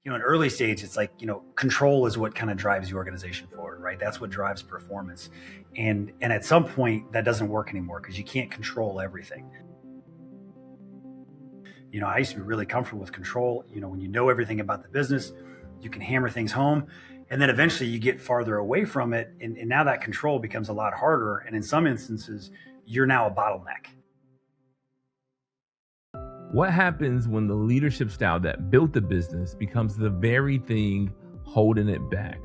In early stage, it's like, control is what kind of drives the organization forward, right? That's what drives performance. And at some point that doesn't work anymore because you can't control everything. I used to be really comfortable with control. When you know everything about the business, you can hammer things home. And then eventually you get farther away from it. And now that control becomes a lot harder. And in some instances, you're now a bottleneck. What happens when the leadership style that built the business becomes the very thing holding it back?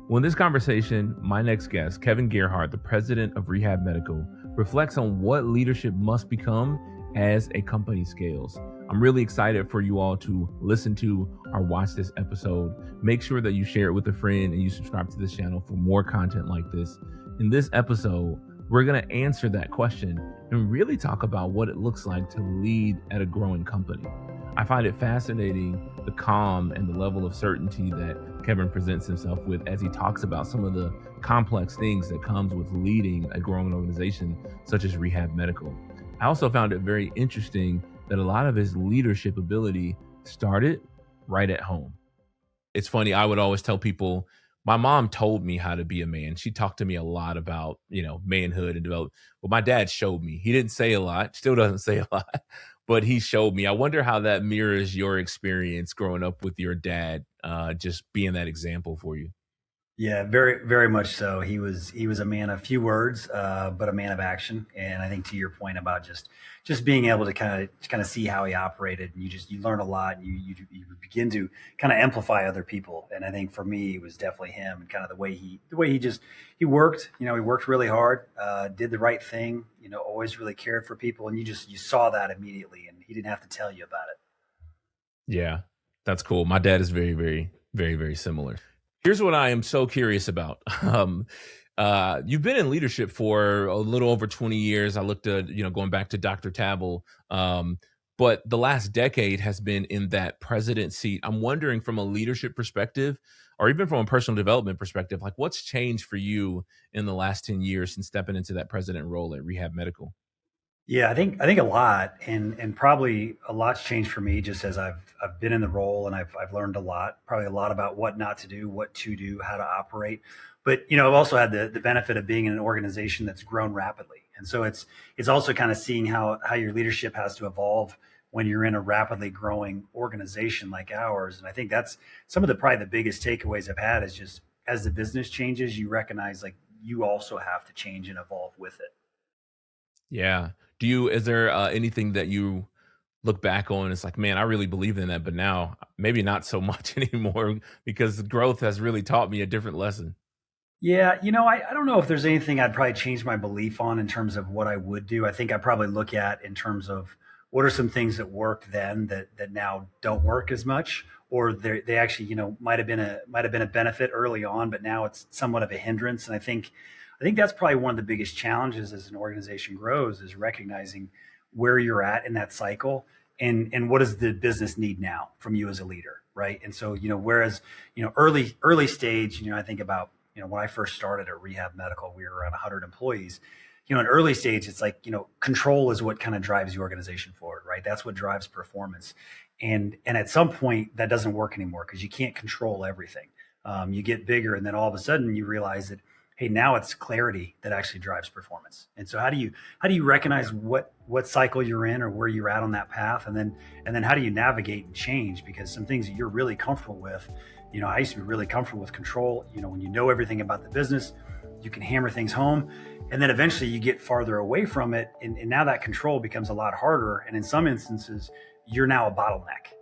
Well, in this conversation, my next guest, Kevin Gearheart, the president of Rehab Medical, reflects on what leadership must become as a company scales. I'm really excited for you all to listen to or watch this episode. Make sure that you share it with a friend and you subscribe to this channel for more content like this. In this episode, we're going to answer that question and really talk about what it looks like to lead at a growing company. I find it fascinating, the calm and the level of certainty that Kevin presents himself with as he talks about some of the complex things that comes with leading a growing organization such as Rehab Medical. I also found it very interesting that a lot of his leadership ability started right at home. It's funny, I would always tell people, my mom told me how to be a man. She talked to me a lot about, manhood and development. But my dad showed me. He didn't say a lot, still doesn't say a lot, but he showed me. I wonder how that mirrors your experience growing up with your dad, just being that example for you. Yeah, very, very much so. He was a man of few words, but a man of action. And I think to your point about just being able to kind of see how he operated, and you learn a lot, and you begin to kind of amplify other people. And I think for me, it was definitely him and kind of the way he worked. He worked really hard, did the right thing. Always really cared for people, and you saw that immediately, and he didn't have to tell you about it. Yeah, that's cool. My dad is very, very, very, very similar. Here's what I am so curious about. You've been in leadership for a little over 20 years. I looked at, going back to Dr. Tavel, but the last decade has been in that president seat. I'm wondering from a leadership perspective, or even from a personal development perspective, like what's changed for you in the last 10 years since stepping into that president role at Rehab Medical? Yeah, I think a lot, and probably a lot's changed for me just as I've been in the role, and I've learned a lot, probably a lot about what not to do, what to do, how to operate. But I've also had the benefit of being in an organization that's grown rapidly, and so it's also kind of seeing how your leadership has to evolve when you're in a rapidly growing organization like ours. And I think that's some of probably the biggest takeaways I've had is just as the business changes, you recognize like you also have to change and evolve with it. Yeah. Is there anything that you look back on? It's like, man, I really believed in that, but now maybe not so much anymore because growth has really taught me a different lesson. Yeah, I don't know if there's anything I'd probably change my belief on in terms of what I would do. I think I probably look at in terms of what are some things that worked then that now don't work as much, or they actually might have been a benefit early on, but now it's somewhat of a hindrance. And I think that's probably one of the biggest challenges as an organization grows is recognizing where you're at in that cycle and what does the business need now from you as a leader, right? And so whereas early stage, I think about when I first started at Rehab Medical, we were around 100 employees. In early stage, it's like control is what kind of drives the organization forward, right? That's what drives performance, and at some point that doesn't work anymore because you can't control everything. You get bigger, and then all of a sudden you realize that hey, now it's clarity that actually drives performance. And so how do you recognize what cycle you're in or where you're at on that path, and then how do you navigate and change? Because some things that you're really comfortable with, I used to be really comfortable with control. When you know everything about the business, you can hammer things home, and then eventually you get farther away from it, and now that control becomes a lot harder. And in some instances, you're now a bottleneck.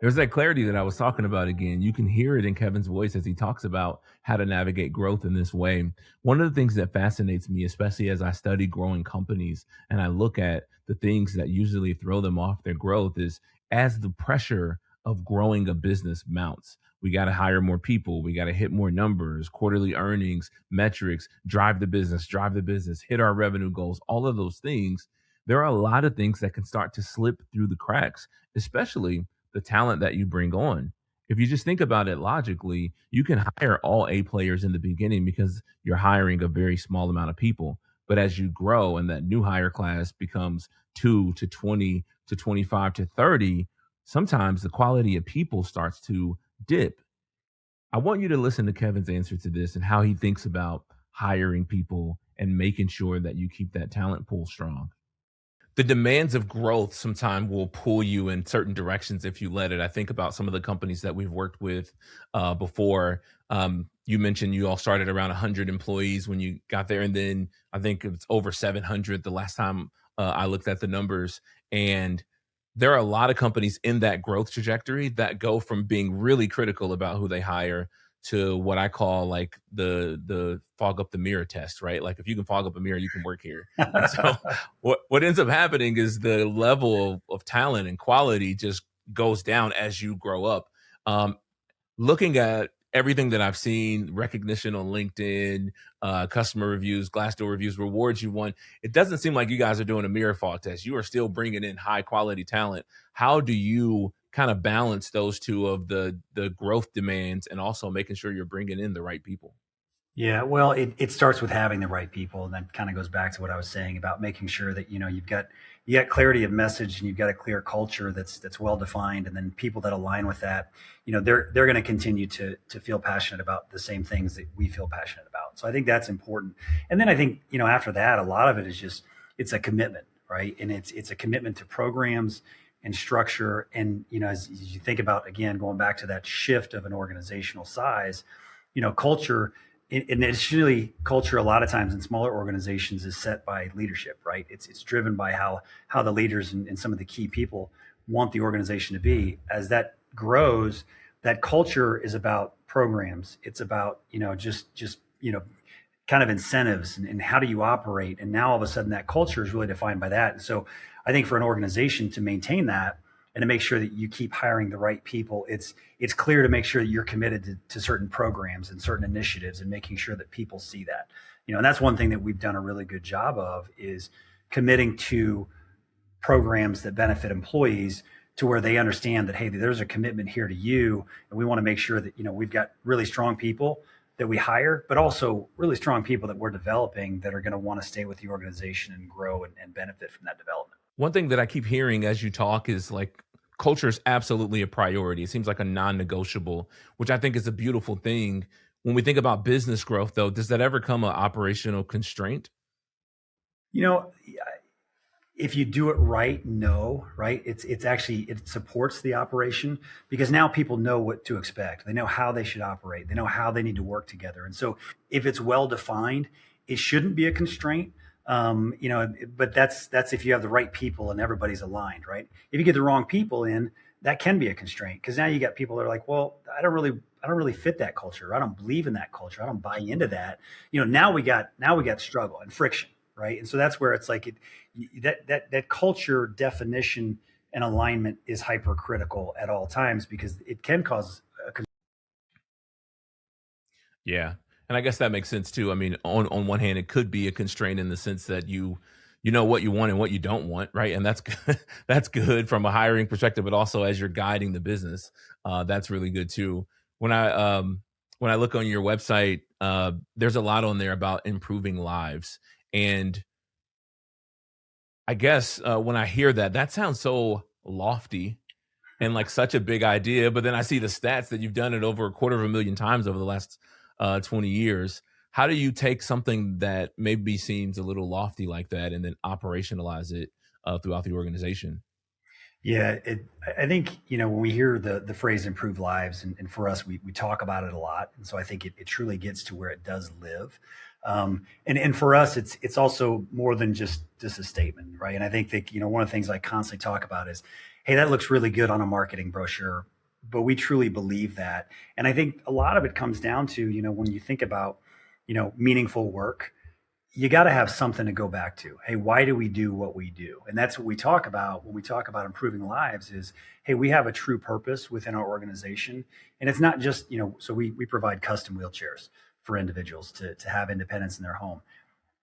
There's that clarity that I was talking about again. You can hear it in Kevin's voice as he talks about how to navigate growth in this way. One of the things that fascinates me, especially as I study growing companies and I look at the things that usually throw them off their growth, is as the pressure of growing a business mounts. We got to hire more people. We got to hit more numbers, quarterly earnings, metrics, drive the business, hit our revenue goals, all of those things. There are a lot of things that can start to slip through the cracks, especially the talent that you bring on. If you just think about it logically, you can hire all A players in the beginning because you're hiring a very small amount of people. But as you grow and that new hire class becomes 2 to 20 to 25 to 30, sometimes the quality of people starts to dip. I want you to listen to Kevin's answer to this and how he thinks about hiring people and making sure that you keep that talent pool strong. The demands of growth sometimes will pull you in certain directions if you let it. I think about some of the companies that we've worked with before. You mentioned you all started around 100 employees when you got there, and then I think it's over 700 the last time I looked at the numbers. And there are a lot of companies in that growth trajectory that go from being really critical about who they hire to what I call like the fog up the mirror test, right? Like if you can fog up a mirror, you can work here. And so what ends up happening is the level of talent and quality just goes down as you grow up. Um, Looking at everything that I've seen, recognition on LinkedIn, customer reviews, Glassdoor reviews, rewards you won, it doesn't seem like you guys are doing a mirror fog test. You are still bringing in high quality talent. How do you kind of balance those two of the growth demands and also making sure you're bringing in the right people? Yeah, well, it starts with having the right people, and that kind of goes back to what I was saying about making sure that you got clarity of message and you've got a clear culture that's well defined, and then people that align with that, they're going to continue to feel passionate about the same things that we feel passionate about. So I think that's important. And then I think after that, a lot of it is just it's a commitment, right? And it's a commitment to programs and structure, and as you think about again going back to that shift of an organizational size, culture initially culture a lot of times in smaller organizations is set by leadership, right? It's driven by how the leaders and some of the key people want the organization to be. As that grows, that culture is about programs. It's about just kind of incentives and how do you operate. And now all of a sudden that culture is really defined by that. And so I think for an organization to maintain that and to make sure that you keep hiring the right people, it's clear to make sure that you're committed to certain programs and certain initiatives and making sure that people see that. And that's one thing that we've done a really good job of is committing to programs that benefit employees to where they understand that, hey, there's a commitment here to you, and we want to make sure that we've got really strong people that we hire, but also really strong people that we're developing that are going to want to stay with the organization and grow and benefit from that development. One thing that I keep hearing as you talk is like culture is absolutely a priority. It seems like a non-negotiable, which I think is a beautiful thing. When we think about business growth, though, does that ever come an operational constraint? You know, if you do it right, no, right? It's actually it supports the operation because now people know what to expect. They know how they should operate. They know how they need to work together. And so if it's well defined, it shouldn't be a constraint. But that's if you have the right people and everybody's aligned, right? If you get the wrong people in, that can be a constraint because now you got people that are like, well, I don't really fit that culture. I don't believe in that culture. I don't buy into that. Now we got struggle and friction, right? And so that's where it's like that culture definition and alignment is hypercritical at all times because it can cause a. Yeah. And I guess that makes sense too. I mean, on one hand, it could be a constraint in the sense that you know what you want and what you don't want, right? And that's good. That's good from a hiring perspective, but also as you're guiding the business, that's really good too. When I when I look on your website, there's a lot on there about improving lives, and I guess when I hear that, that sounds so lofty and like such a big idea. But then I see the stats that you've done it over 250,000 times over the last 20 years. How do you take something that maybe seems a little lofty like that and then operationalize it throughout the organization? Yeah, I think when we hear the phrase "improve lives," and for us, we talk about it a lot, and so I think it truly gets to where it does live. And for us, it's also more than just a statement, right? And I think that one of the things I constantly talk about is, hey, that looks really good on a marketing brochure, but we truly believe that. And I think a lot of it comes down to when you think about meaningful work, you got to have something to go back to. Hey, why do we do what we do? And that's what we talk about when we talk about improving lives is, hey, we have a true purpose within our organization. And it's not just, so we provide custom wheelchairs for individuals to have independence in their home.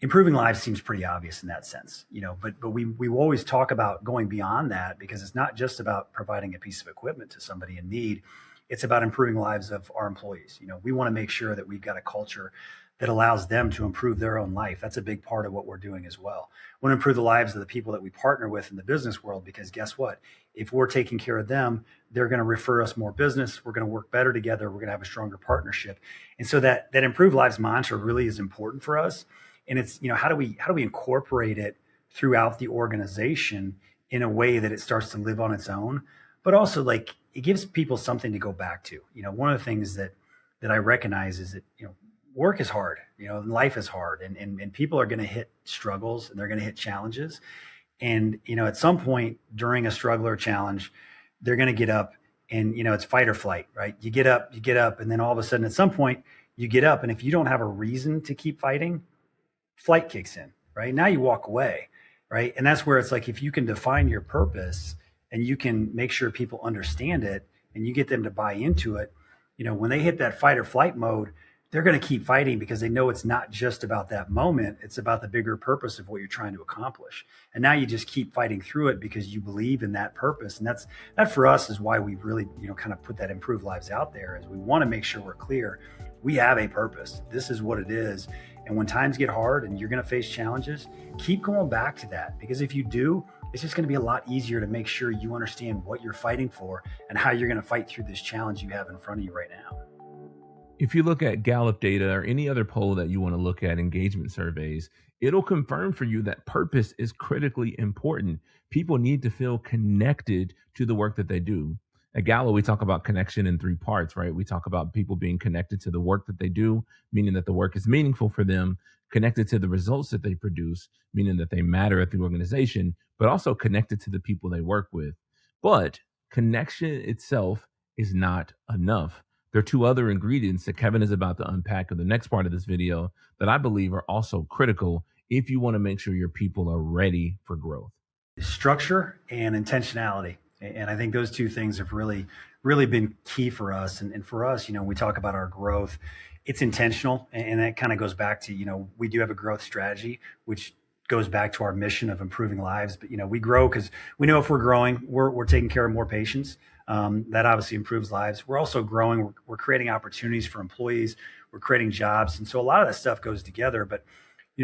Improving lives seems pretty obvious in that sense, but we always talk about going beyond that because it's not just about providing a piece of equipment to somebody in need. It's about improving lives of our employees. We want to make sure that we've got a culture that allows them to improve their own life. That's a big part of what we're doing as well. We want to improve the lives of the people that we partner with in the business world, because guess what? If we're taking care of them, they're going to refer us more business. We're going to work better together. We're going to have a stronger partnership. And so that improved lives mantra really is important for us. And it's, how do we incorporate it throughout the organization in a way that it starts to live on its own, but also like it gives people something to go back to. One of the things that I recognize is that, work is hard, and life is hard, and people are going to hit struggles and they're going to hit challenges. And, at some point during a struggle or challenge, they're going to get up and, it's fight or flight, right? You get up, and then all of a sudden at some point you get up, and if you don't have a reason to keep fighting, flight kicks in, right? Now you walk away, right? And that's where it's like, if you can define your purpose and you can make sure people understand it and you get them to buy into it, when they hit that fight or flight mode, they're going to keep fighting because they know it's not just about that moment. It's about the bigger purpose of what you're trying to accomplish. And now you just keep fighting through it because you believe in that purpose. And that for us is why we really, kind of put that improved lives out there, is we want to make sure we're clear. We have a purpose. This is what it is. And when times get hard and you're going to face challenges, keep going back to that, because if you do, it's just going to be a lot easier to make sure you understand what you're fighting for and how you're going to fight through this challenge you have in front of you right now. If you look at Gallup data or any other poll that you want to look at, engagement surveys, it'll confirm for you that purpose is critically important. People need to feel connected to the work that they do. At Gallup, we talk about connection in three parts, right? We talk about people being connected to the work that they do, meaning that the work is meaningful for them, connected to the results that they produce, meaning that they matter at the organization, but also connected to the people they work with. But connection itself is not enough. There are two other ingredients that Kevin is about to unpack in the next part of this video that I believe are also critical if you want to make sure your people are ready for growth. Structure and intentionality. And I think those two things have really, really been key for us. And for us, we talk about our growth, it's intentional. And that kind of goes back to, we do have a growth strategy, which goes back to our mission of improving lives. But, we grow because we know if we're growing, we're taking care of more patients. That obviously improves lives. We're also growing. We're creating opportunities for employees. We're creating jobs. And so a lot of that stuff goes together. But,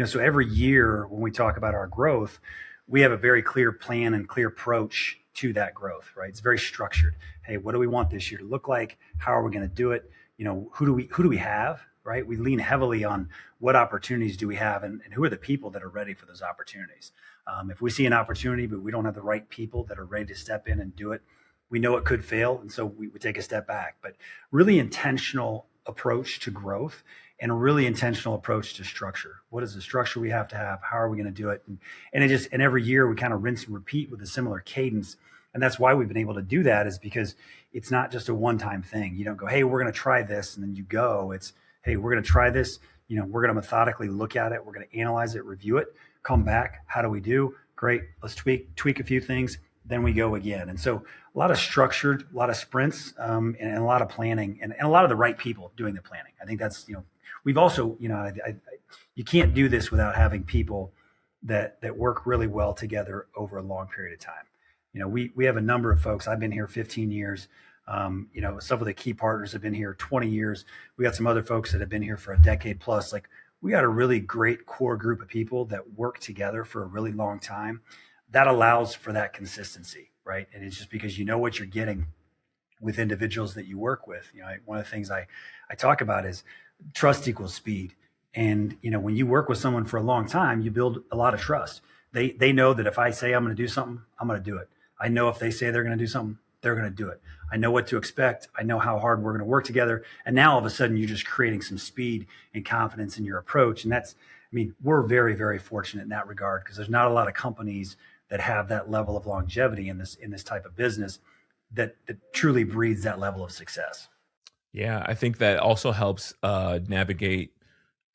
so every year when we talk about our growth, we have a very clear plan and clear approach to that growth, right? It's very structured. Hey, what do we want this year to look like? How are we going to do it? Who do we have, right? We lean heavily on what opportunities do we have and who are the people that are ready for those opportunities. If we see an opportunity, but we don't have the right people that are ready to step in and do it, we know it could fail. And so we would take a step back. But really intentional approach to growth and a really intentional approach to structure. What is the structure we have to have? How are we going to do it? And every year we kind of rinse and repeat with a similar cadence. And that's why we've been able to do that, is because it's not just a one-time thing. You don't go, hey, we're going to try this, and then you go. It's, hey, we're going to try this. We're going to methodically look at it. We're going to analyze it, review it, come back. How do we do? Great. Let's tweak a few things. Then we go again. And so a lot of structured, a lot of sprints, and a lot of planning, and a lot of the right people doing the planning. I think that's, we've also, you can't do this without having people that work really well together over a long period of time. We have a number of folks. I've been here 15 years. Some of the key partners have been here 20 years. We got some other folks that have been here for a decade plus. Like, we got a really great core group of people that work together for a really long time. That allows for that consistency, right? And it's just because you know what you're getting with individuals that you work with. One of the things I talk about is trust equals speed. And, when you work with someone for a long time, you build a lot of trust. They know that if I say I'm going to do something, I'm going to do it. I know if they say they're going to do something, they're going to do it. I know what to expect. I know how hard we're going to work together. And now all of a sudden you're just creating some speed and confidence in your approach. And we're very, very fortunate in that regard, because there's not a lot of companies that have that level of longevity in this type of business that truly breeds that level of success. Yeah, I think that also helps navigate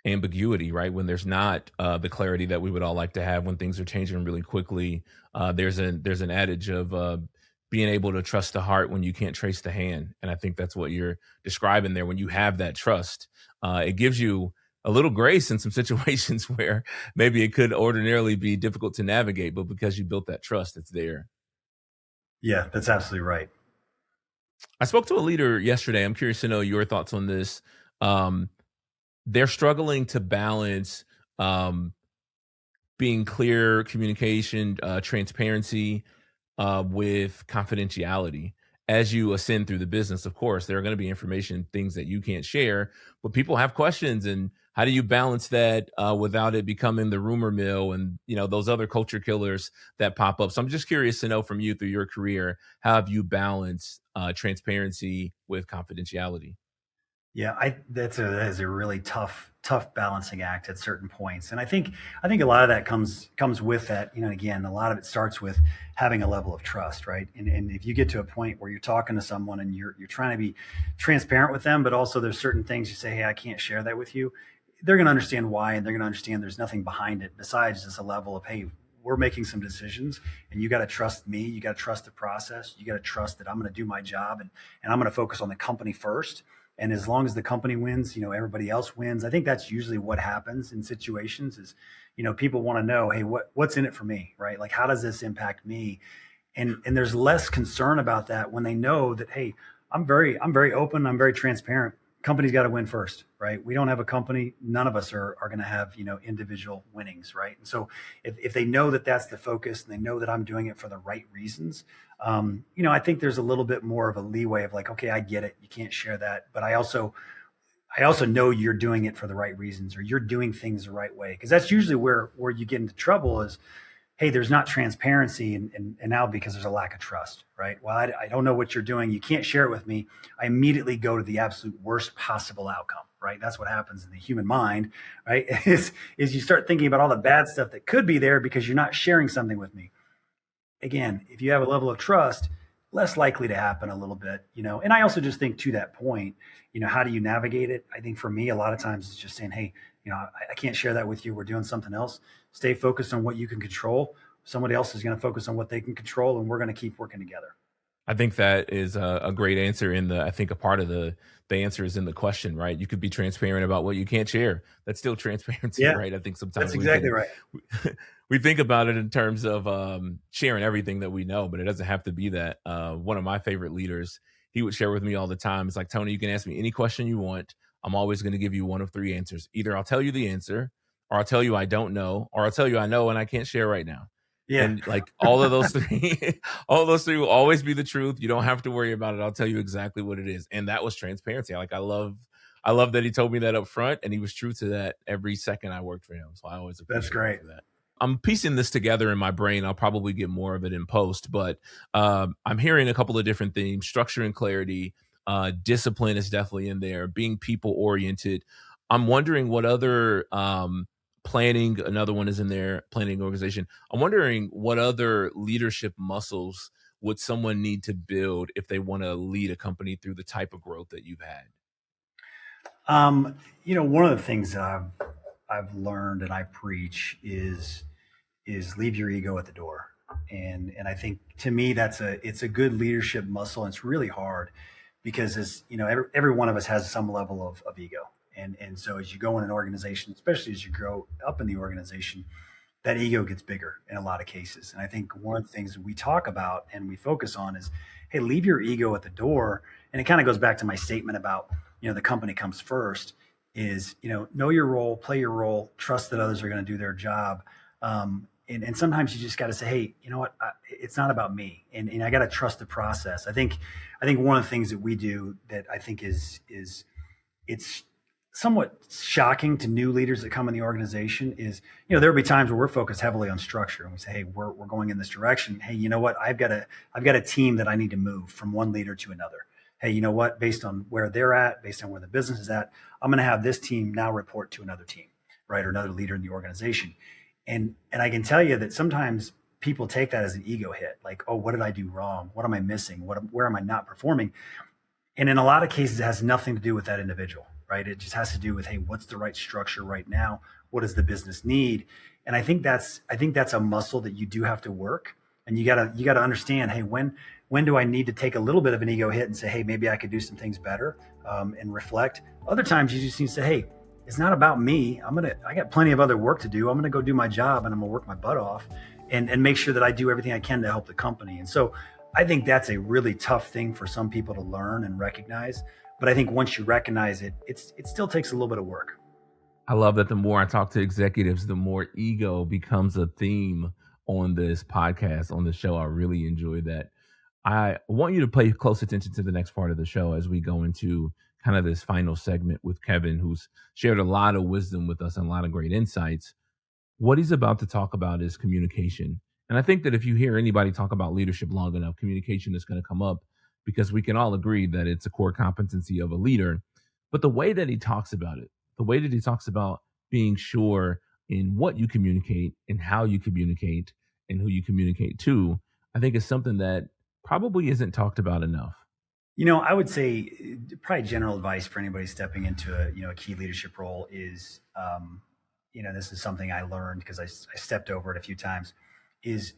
ambiguity, right? When there's not the clarity that we would all like to have when things are changing really quickly. There's an adage of being able to trust the heart when you can't trace the hand. And I think that's what you're describing there. When you have that trust, it gives you a little grace in some situations where maybe it could ordinarily be difficult to navigate, but because you built that trust, it's there. Yeah, that's absolutely right. I spoke to a leader yesterday. I'm curious to know your thoughts on this. they're struggling to balance um, being clear communication, transparency, with confidentiality. As you ascend through the business, of course, there are going to be information, things that you can't share, but people have questions. And how do you balance that without it becoming the rumor mill and those other culture killers that pop up? So I'm just curious to know from you through your career, how have you balanced transparency with confidentiality? Yeah, that is a really tough balancing act at certain points, and I think a lot of that comes with that. Again, a lot of it starts with having a level of trust, right? And if you get to a point where you're talking to someone and you're trying to be transparent with them, but also there's certain things you say, hey, I can't share that with you. They're going to understand why, and they're going to understand there's nothing behind it besides just a level of, hey, we're making some decisions, and you got to trust me. You got to trust the process. You got to trust that I'm going to do my job, and I'm going to focus on the company first, and as long as the company wins, everybody else wins. I think that's usually what happens in situations is, people want to know, hey, what's in it for me, right? Like, how does this impact me? And there's less concern about that when they know that, hey, I'm very open, I'm very transparent. Company's got to win first, right? We don't have a company. None of us are going to have, individual winnings, right? And so if they know that that's the focus and they know that I'm doing it for the right reasons, I think there's a little bit more of a leeway of like, okay, I get it. You can't share that. But I also know you're doing it for the right reasons, or you're doing things the right way. Cause that's usually where you get into trouble is, hey, there's not transparency, and now because there's a lack of trust, right? Well, I don't know what you're doing. You can't share it with me. I immediately go to the absolute worst possible outcome, right? That's what happens in the human mind, right? Is you start thinking about all the bad stuff that could be there because you're not sharing something with me. Again, if you have a level of trust, less likely to happen a little bit. And I also just think to that point, how do you navigate it? I think for me, a lot of times it's just saying, hey, I can't share that with you. We're doing something else. Stay focused on what you can control. Somebody else is going to focus on what they can control, and we're going to keep working together. I think that is a great answer. I think a part of the answer is in the question, right? You could be transparent about what you can't share. That's still transparency, Yeah, right? I think that's sometimes exactly right. we think about it in terms of sharing everything that we know, but it doesn't have to be that. One of my favorite leaders, he would share with me all the time. It's like, Tony, you can ask me any question you want. I'm always going to give you one of three answers. Either I'll tell you the answer, or I'll tell you I don't know, or I'll tell you I know and I can't share right now. Yeah, And like all of those three, all of those three will always be the truth. You don't have to worry about it. I'll tell you exactly what it is. And that was transparency. I love that he told me that up front, and he was true to that every second I worked for him. So I always that's appreciate him great. for that. I'm piecing this together in my brain. I'll probably get more of it in post, but I'm hearing a couple of different themes: structure and clarity. Discipline is definitely in there. Being people oriented. I'm wondering what other planning. Another one is in there. Planning organization. I'm wondering what other leadership muscles would someone need to build if they want to lead a company through the type of growth that you've had. One of the things that I've learned and I preach is leave your ego at the door. And I think to me it's a good leadership muscle. And it's really hard because every one of us has some level of ego. And so as you go in an organization, especially as you grow up in the organization, that ego gets bigger in a lot of cases. And I think one of the things that we talk about and we focus on is, hey, leave your ego at the door. And it kind of goes back to my statement about, the company comes first is, know your role, play your role, trust that others are going to do their job. And sometimes you just got to say, hey, you know what? It's not about me. And I got to trust the process. I think one of the things that we do that I think is it's somewhat shocking to new leaders that come in the organization is, there'll be times where we're focused heavily on structure and we say, hey, we're going in this direction. Hey, you know what? I've got a team that I need to move from one leader to another. Hey, you know what? Based on where they're at, based on where the business is at, I'm going to have this team now report to another team, right? Or another leader in the organization. And I can tell you that sometimes people take that as an ego hit. Like, oh, what did I do wrong? What am I missing? Where am I not performing? And in a lot of cases, it has nothing to do with that individual, right? It just has to do with, hey, what's the right structure right now? What does the business need? And I think that's a muscle that you do have to work. And you gotta understand, hey, when do I need to take a little bit of an ego hit and say, hey, maybe I could do some things better, and reflect. Other times you just need to say, hey, it's not about me. I got plenty of other work to do. I'm gonna go do my job and I'm gonna work my butt off and make sure that I do everything I can to help the company. And so I think that's a really tough thing for some people to learn and recognize. But I think once you recognize it, it still takes a little bit of work. I love that the more I talk to executives, the more ego becomes a theme on this podcast, on the show. I really enjoy that. I want you to pay close attention to the next part of the show as we go into kind of this final segment with Kevin, who's shared a lot of wisdom with us and a lot of great insights. What he's about to talk about is communication. And I think that if you hear anybody talk about leadership long enough, communication is going to come up because we can all agree that it's a core competency of a leader. But the way that he talks about it, the way that he talks about being sure in what you communicate and how you communicate and who you communicate to, I think is something that probably isn't talked about enough. I would say probably general advice for anybody stepping into a key leadership role is, this is something I learned because I stepped over it a few times, is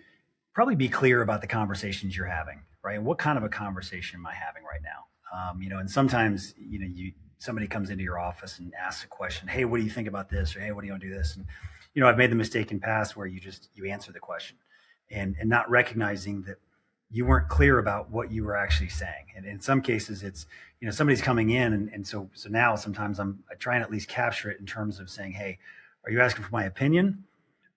probably be clear about the conversations you're having, right? And what kind of a conversation am I having right now? And sometimes, somebody comes into your office and asks a question, hey, what do you think about this? Or, hey, what do you want to do this? And, I've made the mistake in past where you answer the question and not recognizing that you weren't clear about what you were actually saying. And in some cases it's, somebody's coming in. And so now sometimes I try and at least capture it in terms of saying, hey, are you asking for my opinion?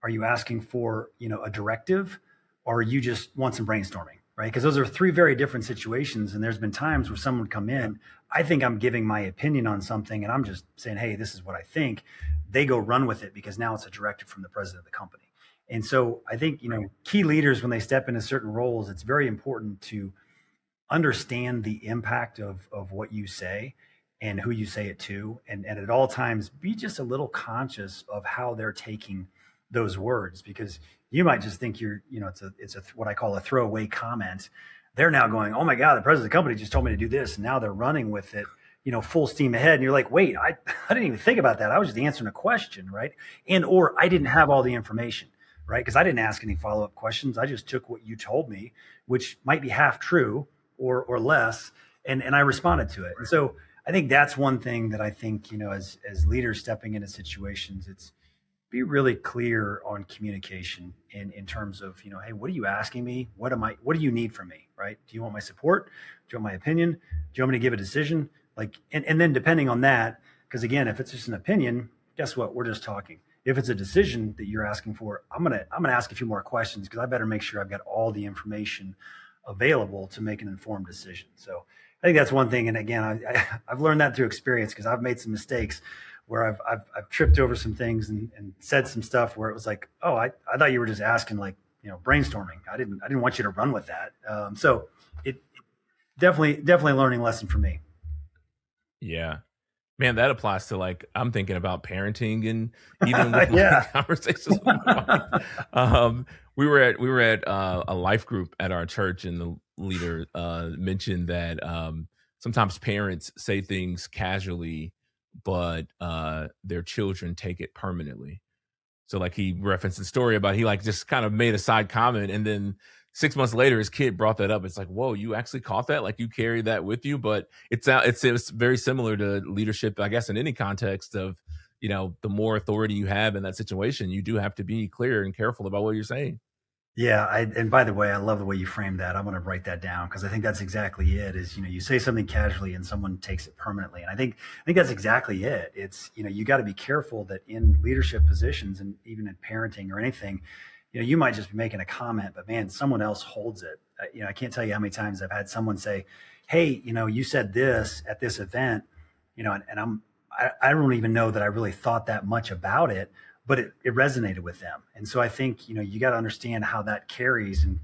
Are you asking for, a directive, or you just want some brainstorming, right? Because those are three very different situations. And there's been times where someone would come in, I think I'm giving my opinion on something and I'm just saying, hey, this is what I think. They go run with it because now it's a directive from the president of the company. And so I think, key leaders, when they step into certain roles, it's very important to understand the impact of what you say and who you say it to. And at all times, be just a little conscious of how they're taking those words, because you might just think it's a what I call a throwaway comment. They're now going, oh my God, the president of the company just told me to do this. And now they're running with it, full steam ahead. And you're like, wait, I didn't even think about that. I was just answering a question, right? Or I didn't have all the information. Right? Because I didn't ask any follow-up questions. I just took what you told me, which might be half true or less, and I responded to it. And so I think that's one thing that I think, as leaders stepping into situations, it's be really clear on communication in terms of, hey, what are you asking me? What do you need from me? Right? Do you want my support? Do you want my opinion? Do you want me to give a decision? And then depending on that, because again, if it's just an opinion, guess what? We're just talking. If it's a decision that you're asking for, I'm gonna ask a few more questions because I better make sure I've got all the information available to make an informed decision. So I think that's one thing. And again, I've learned that through experience because I've made some mistakes where I've tripped over some things and said some stuff where it was like, oh, I thought you were just asking brainstorming. I didn't want you to run with that. So it definitely a learning lesson for me. Yeah. Man, that applies to I'm thinking about parenting and even with conversations with my wife. We were at a life group at our church, and the leader mentioned that sometimes parents say things casually, but their children take it permanently. So he referenced the story about he just kind of made a side comment, and then 6 months later, his kid brought that up. It's like, whoa, you actually caught that? You carried that with you? But it's very similar to leadership, I guess, in any context of, the more authority you have in that situation, you do have to be clear and careful about what you're saying. Yeah. And by the way, I love the way you framed that. I'm going to write that down because I think that's exactly it is, you say something casually and someone takes it permanently. And I think that's exactly it. It's, you got to be careful that in leadership positions and even in parenting or anything, you might just be making a comment, but man, someone else holds it. I can't tell you how many times I've had someone say, hey, you said this at this event, and I don't even know that I really thought that much about it, but it resonated with them. And so I think, you got to understand how that carries. And,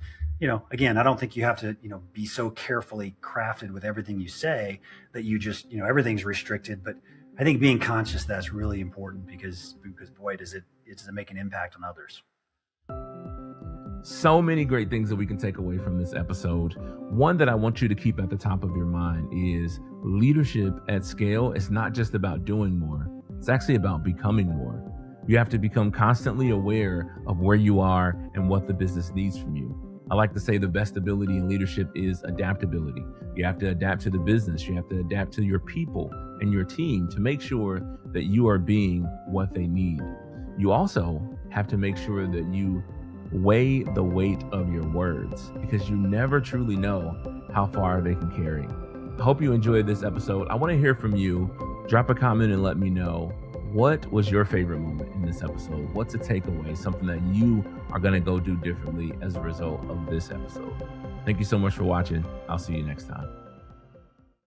again, I don't think you have to, be so carefully crafted with everything you say that you just, everything's restricted. But I think being conscious, that's really important because boy, does it make an impact on others. So many great things that we can take away from this episode. One that I want you to keep at the top of your mind is leadership at scale is not just about doing more. It's actually about becoming more. You have to become constantly aware of where you are and what the business needs from you. I like to say the best ability in leadership is adaptability. You have to adapt to the business. You have to adapt to your people and your team to make sure that you are being what they need. You also have to make sure that you weigh the weight of your words because you never truly know how far they can carry. I hope you enjoyed this episode. I want to hear from you. Drop a comment and let me know What was your favorite moment in this episode? What's a takeaway, something that you are going to go do differently as a result of this episode? Thank you so much for watching. I'll see you next time.